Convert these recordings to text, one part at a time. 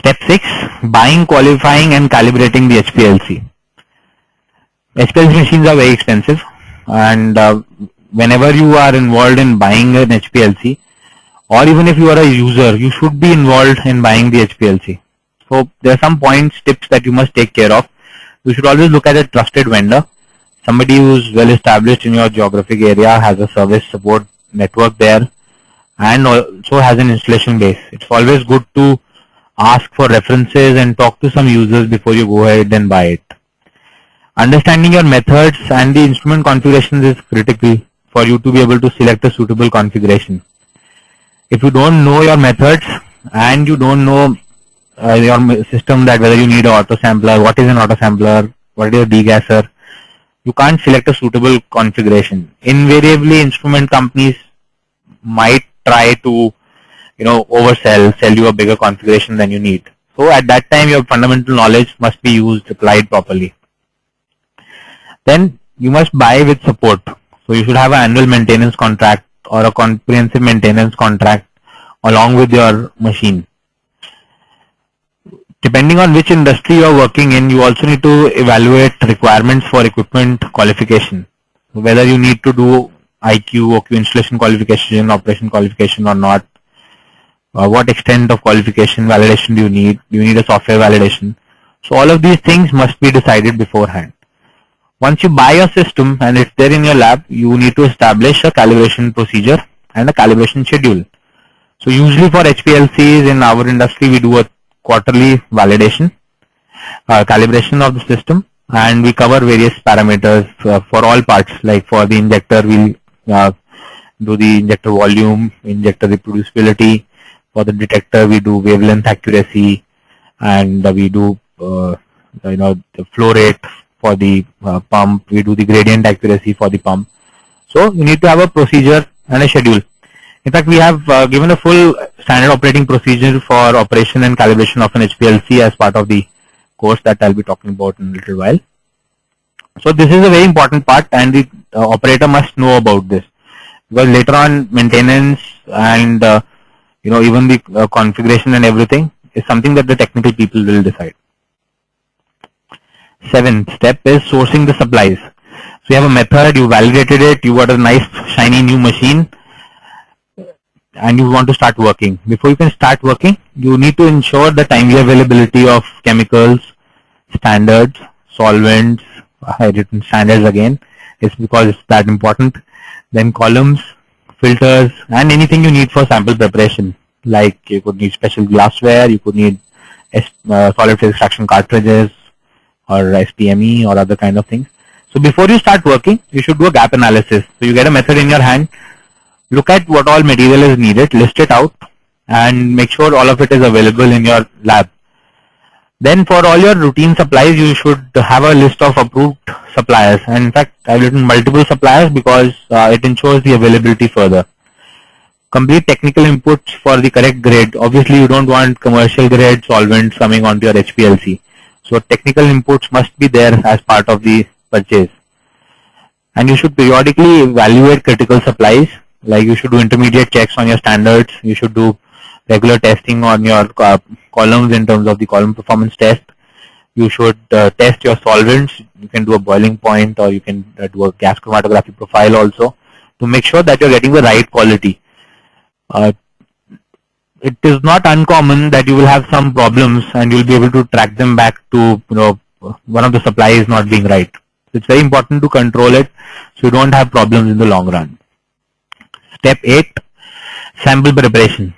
Step 6, buying, qualifying and calibrating the HPLC. HPLC machines are very expensive, and whenever you are involved in buying an HPLC, or even if you are a user, you should be involved in buying the HPLC. So there are some points, tips that you must take care of. You should always look at a trusted vendor, somebody who's well established in your geographic area, has a service support network there, and also has an installation base. It's always good to ask for references and talk to some users before you go ahead and buy it. Understanding your methods and the instrument configurations is critical for you to be able to select a suitable configuration. If you don't know your methods and you don't know your system, that whether you need an auto sampler, what is an auto sampler, what is a degasser, you can't select a suitable configuration. Invariably, instrument companies might try to oversell, sell you a bigger configuration than you need. So at that time, your fundamental knowledge must be used, applied properly. Then you must buy with support. So you should have an annual maintenance contract or a comprehensive maintenance contract along with your machine. Depending on which industry you are working in, you also need to evaluate requirements for equipment qualification. Whether you need to do IQ, OQ installation qualification, operation qualification or not. What extent of qualification, validation do you need? Do you need a software validation? So all of these things must be decided beforehand. Once you buy a system and it's there in your lab, you need to establish a calibration procedure and a calibration schedule. So usually for HPLCs in our industry, we do a quarterly validation, calibration of the system, and we cover various parameters for all parts. Like for the injector, we'll do the injector volume, injector reproducibility. For the detector, we do wavelength accuracy, and we do the flow rate for the pump. We do the gradient accuracy for the pump. So you need to have a procedure and a schedule. In fact, we have given a full standard operating procedure for operation and calibration of an HPLC as part of the course that I'll be talking about in a little while. So this is a very important part, and the operator must know about this, because later on maintenance and even the configuration and everything is something that the technical people will decide. 7th step is sourcing the supplies. So you have a method, you validated it, you got a nice shiny new machine, and you want to start working. Before you can start working, you need to ensure the timely availability of chemicals, standards, solvents. I written standards again, it's because it's that important. Then columns, filters, and anything you need for sample preparation. Like you could need special glassware, you could need solid phase extraction cartridges or SPME or other kind of things. So before you start working, you should do a gap analysis. So you get a method in your hand, look at what all material is needed, list it out, and make sure all of it is available in your lab. Then for all your routine supplies, you should have a list of approved suppliers. And in fact, I've written multiple suppliers because it ensures the availability further. Complete technical inputs for the correct grade. Obviously, you don't want commercial grade solvents coming onto your HPLC. So technical inputs must be there as part of the purchase. And you should periodically evaluate critical supplies. Like you should do intermediate checks on your standards. You should do regular testing on your columns in terms of the column performance test. You should test your solvents. You can do a boiling point, or you can do a gas chromatography profile also, to make sure that you're getting the right quality. It is not uncommon that you will have some problems and you'll be able to track them back to one of the supplies not being right. So it's very important to control it so you don't have problems in the long run. Step 8, sample preparation.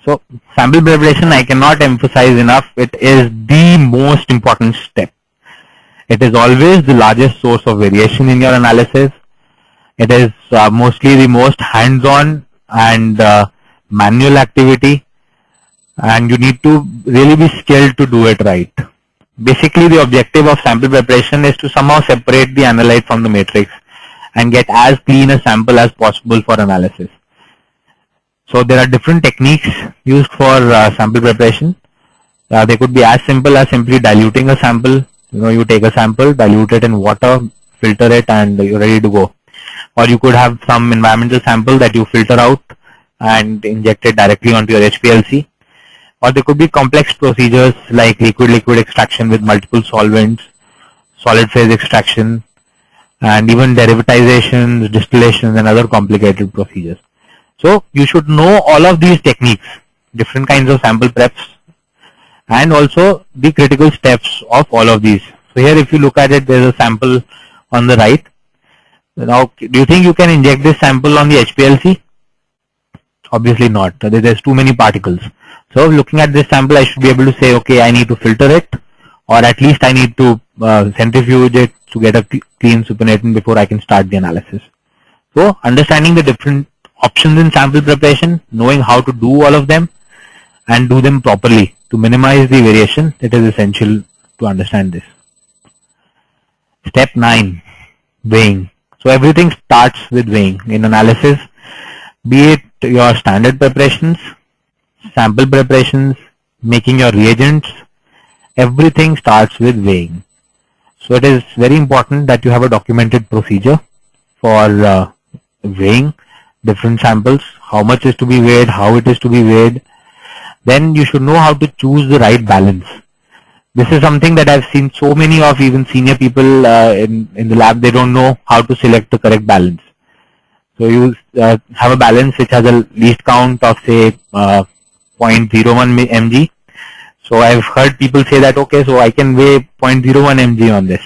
So sample preparation, I cannot emphasize enough, it is the most important step. It is always the largest source of variation in your analysis. It is mostly the most hands-on and manual activity, and you need to really be skilled to do it right. Basically, the objective of sample preparation is to somehow separate the analyte from the matrix and get as clean a sample as possible for analysis. So there are different techniques used for sample preparation. They could be as simple as simply diluting a sample. You take a sample, dilute it in water, filter it, and you're ready to go. Or you could have some environmental sample that you filter out and inject it directly onto your HPLC. or there could be complex procedures like liquid-liquid extraction with multiple solvents, solid phase extraction, and even derivatizations, distillations, and other complicated procedures. So you should know all of these techniques, different kinds of sample preps, and also the critical steps of all of these. So here if you look at it, there's a sample on the right. Now, do you think you can inject this sample on the HPLC? Obviously not. There's too many particles. So looking at this sample, I should be able to say, okay, I need to filter it, or at least I need to centrifuge it to get a clean supernatant before I can start the analysis. So understanding the different options in sample preparation, knowing how to do all of them and do them properly to minimize the variation, it is essential to understand this. Step 9, weighing. So everything starts with weighing in analysis, be it your standard preparations, sample preparations, making your reagents, everything starts with weighing. So it is very important that you have a documented procedure for weighing different samples, how much is to be weighed, how it is to be weighed. Then you should know how to choose the right balance. This is something that I've seen so many of, even senior people in the lab, they don't know how to select the correct balance. So you have a balance which has a least count of say 0.01 mg. So I've heard people say that, okay, so I can weigh 0.01 mg on this.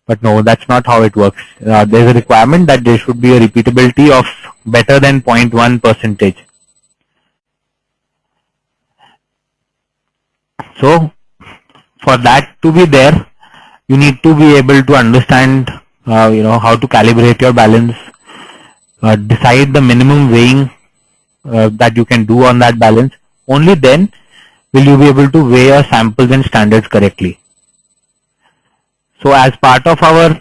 But no, that's not how it works. There's a requirement that there should be a repeatability of better than 0.1%. So for that to be there, you need to be able to understand, how to calibrate your balance, decide the minimum weighing that you can do on that balance. Only then will you be able to weigh your samples and standards correctly. So as part of our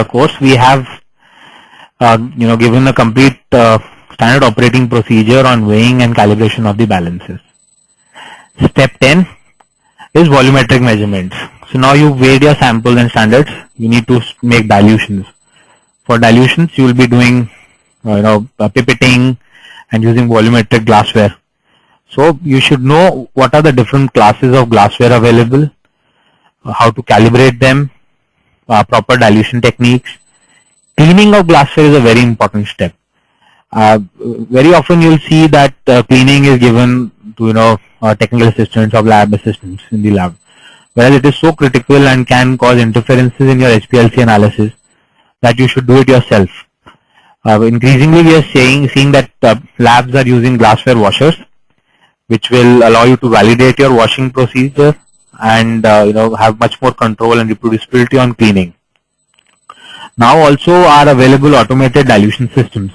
course, we have given a complete standard operating procedure on weighing and calibration of the balances. Step 10 is volumetric measurements. So now you've weighed your samples and standards, you need to make dilutions. For dilutions, you will be doing pipetting and using volumetric glassware. So you should know what are the different classes of glassware available, how to calibrate them, proper dilution techniques. Cleaning of glassware is a very important step. Very often you'll see that cleaning is given to technical assistants or lab assistants in the lab, whereas it is so critical and can cause interferences in your HPLC analysis that you should do it yourself. Increasingly we are seeing that labs are using glassware washers, which will allow you to validate your washing procedure and have much more control and reproducibility on cleaning. Now also are available automated dilution systems.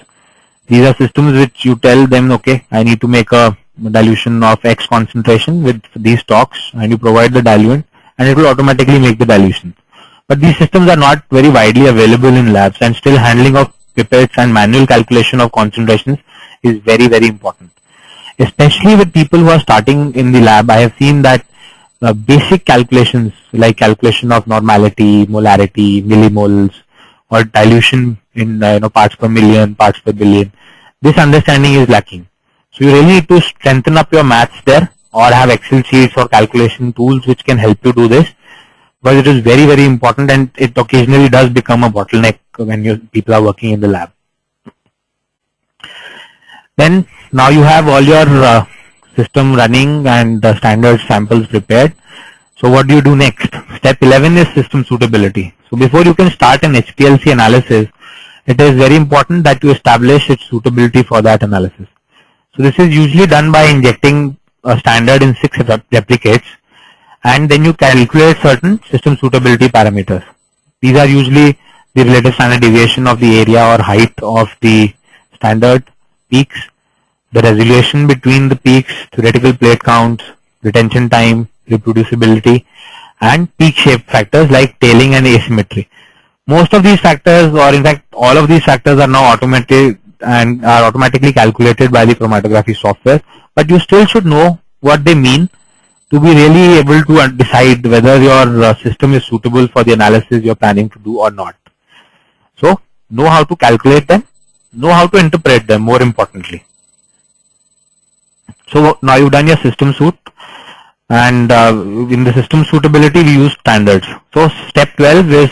These are systems which you tell them, okay, I need to make a dilution of X concentration with these stocks, and you provide the diluent and it will automatically make the dilution. But these systems are not very widely available in labs, and still handling of pipettes and manual calculation of concentrations is very, very important. Especially with people who are starting in the lab, I have seen that basic calculations like calculation of normality, molarity, millimoles, or dilution in parts per million, parts per billion, this understanding is lacking. So you really need to strengthen up your maths there, or have Excel sheets or calculation tools which can help you do this, but it is very, very important, and it occasionally does become a bottleneck when people are working in the lab. Then now you have all your system running and the standard samples prepared. So what do you do next? Step 11 is system suitability. So before you can start an HPLC analysis, it is very important that you establish its suitability for that analysis. So this is usually done by injecting a standard in 6 replicates, and then you calculate certain system suitability parameters. These are usually the relative standard deviation of the area or height of the standard peaks, the resolution between the peaks, theoretical plate counts, retention time, reproducibility, and peak shape factors like tailing and asymmetry. Most of these factors, or in fact all of these factors, are now automated and are automatically calculated by the chromatography software, but you still should know what they mean to be really able to decide whether your system is suitable for the analysis you're planning to do or not. So know how to calculate them know how to interpret them, more importantly. So now you've done your system suit, and in the system suitability we use standards. So step 12 is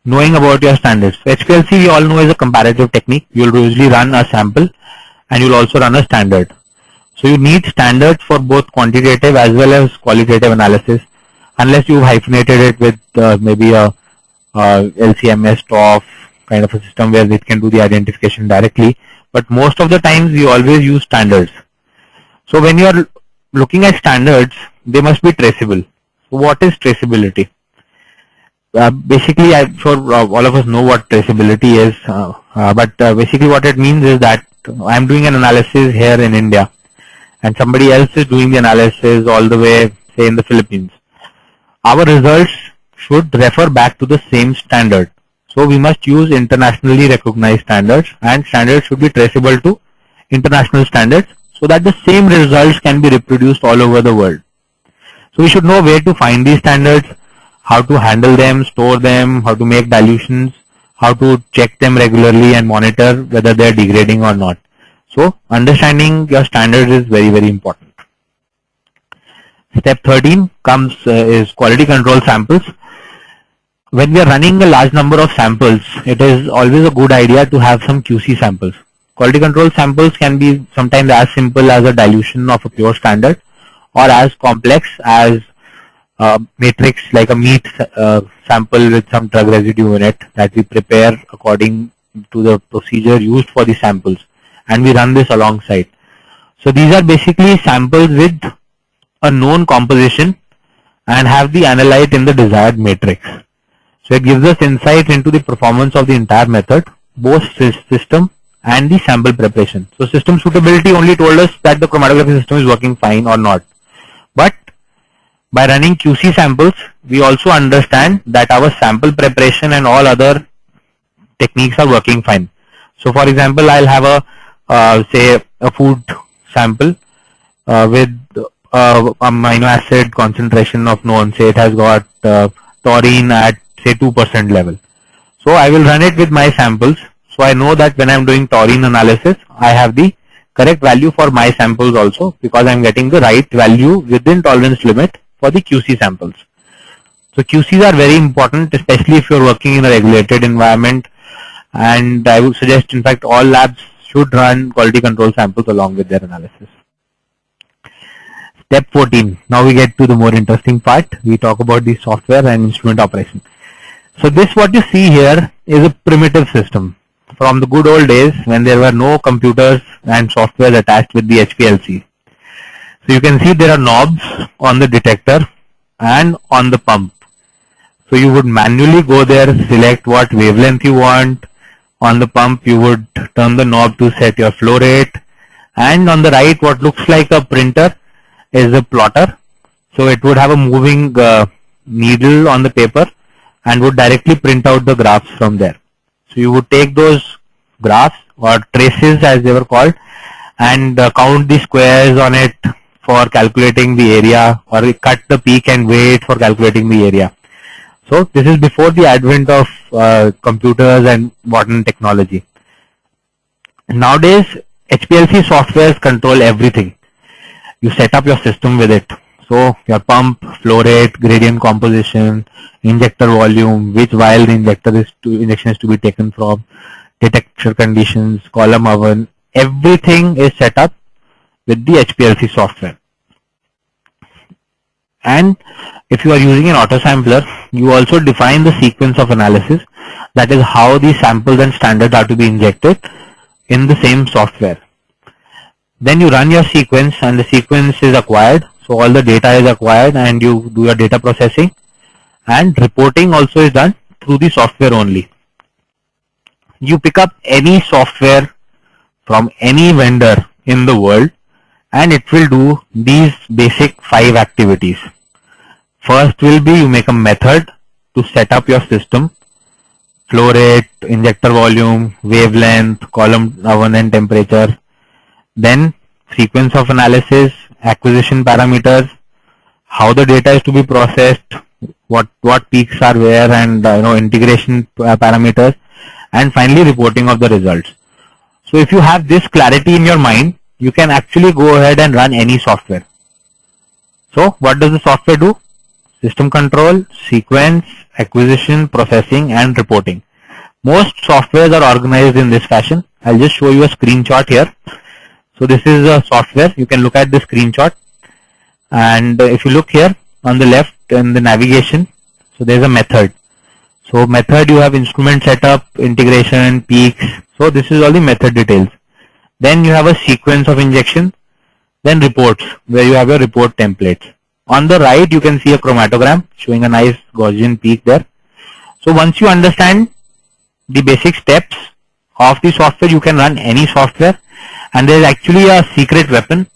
knowing about your standards. So HPLC we all know is a comparative technique. You'll usually run a sample and you'll also run a standard. So you need standards for both quantitative as well as qualitative analysis, unless you've hyphenated it with maybe a LCMS TOF kind of a system where it can do the identification directly. But most of the times we always use standards. So when you are looking at standards, they must be traceable. So what is traceability? Basically, I'm sure all of us know what traceability is, but basically what it means is that I'm doing an analysis here in India and somebody else is doing the analysis all the way, say, in the Philippines. Our results should refer back to the same standard. So we must use internationally recognized standards, and standards should be traceable to international standards so that the same results can be reproduced all over the world. So we should know where to find these standards, how to handle them, store them, how to make dilutions, how to check them regularly and monitor whether they are degrading or not. So understanding your standards is very, very important. Step 13 comes is quality control samples. When we are running a large number of samples, it is always a good idea to have some QC samples. Quality control samples can be sometimes as simple as a dilution of a pure standard, or as complex as matrix like a meat sample with some drug residue in it that we prepare according to the procedure used for the samples, and we run this alongside. So these are basically samples with a known composition and have the analyte in the desired matrix. So it gives us insight into the performance of the entire method, both system and the sample preparation. So system suitability only told us that the chromatography system is working fine or not. But by running QC samples, we also understand that our sample preparation and all other techniques are working fine. So for example, I'll have a say a food sample with amino acid concentration of known, say it has got taurine at say 2% level. So I will run it with my samples. So I know that when I'm doing taurine analysis, I have the correct value for my samples also, because I'm getting the right value within tolerance limit for the QC samples. So QCs are very important, especially if you're working in a regulated environment, and I would suggest, in fact, all labs should run quality control samples along with their analysis. Step 14. Now we get to the more interesting part. We talk about the software and instrument operation. So this, what you see here, is a primitive system from the good old days when there were no computers and software attached with the HPLC. So you can see there are knobs on the detector and on the pump. So you would manually go there, select what wavelength you want. On the pump you would turn the knob to set your flow rate, and on the right what looks like a printer is a plotter. So it would have a moving needle on the paper and would directly print out the graphs from there. So you would take those graphs, or traces as they were called, and count the squares on it for calculating the area, or cut the peak and weight for calculating the area. So this is before the advent of computers and modern technology. Nowadays HPLC softwares control everything. You set up your system with it. So your pump, flow rate, gradient composition, injector volume, which vial the injection is to be taken from, detector conditions, column oven, everything is set up with the HPLC software. And if you are using an autosampler, you also define the sequence of analysis, that is how the samples and standards are to be injected in the same software. Then you run your sequence and the sequence is acquired. So all the data is acquired and you do your data processing, and reporting also is done through the software only. You pick up any software from any vendor in the world and it will do these basic 5 activities. First will be you make a method to set up your system, flow rate, injector volume, wavelength, column oven and temperature. Then sequence of analysis, acquisition parameters, how the data is to be processed, what peaks are where, and integration parameters, and finally reporting of the results. So if you have this clarity in your mind, you can actually go ahead and run any software. So what does the software do? System control, sequence, acquisition, processing, and reporting. Most softwares are organized in this fashion. I'll just show you a screenshot here. So this is a software. You can look at the screenshot. And if you look here on the left in the navigation, so there's a method. So method, you have instrument setup, integration, peaks. So this is all the method details. Then you have a sequence of injection. Then reports, where you have your report templates. On the right, you can see a chromatogram showing a nice Gaussian peak there. So once you understand the basic steps of the software, you can run any software. And there is actually a secret weapon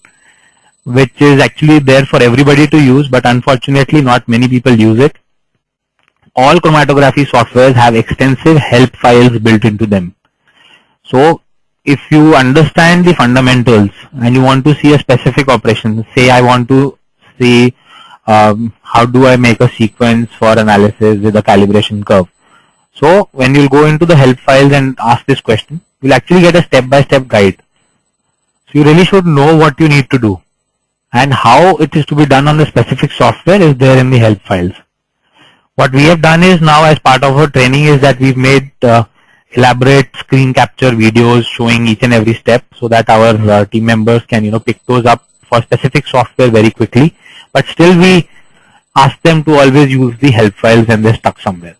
which is actually there for everybody to use, but unfortunately not many people use it. All chromatography softwares have extensive help files built into them. So if you understand the fundamentals and you want to see a specific operation, say I want to see how do I make a sequence for analysis with a calibration curve. So when you'll go into the help files and ask this question, you'll actually get a step-by-step guide. So you really should know what you need to do, and how it is to be done on the specific software is there in the help files. What we have done is now, as part of our training, is that we've made elaborate screen capture videos showing each and every step, so that our team members can pick those up for specific software very quickly. But still we ask them to always use the help files and they're stuck somewhere.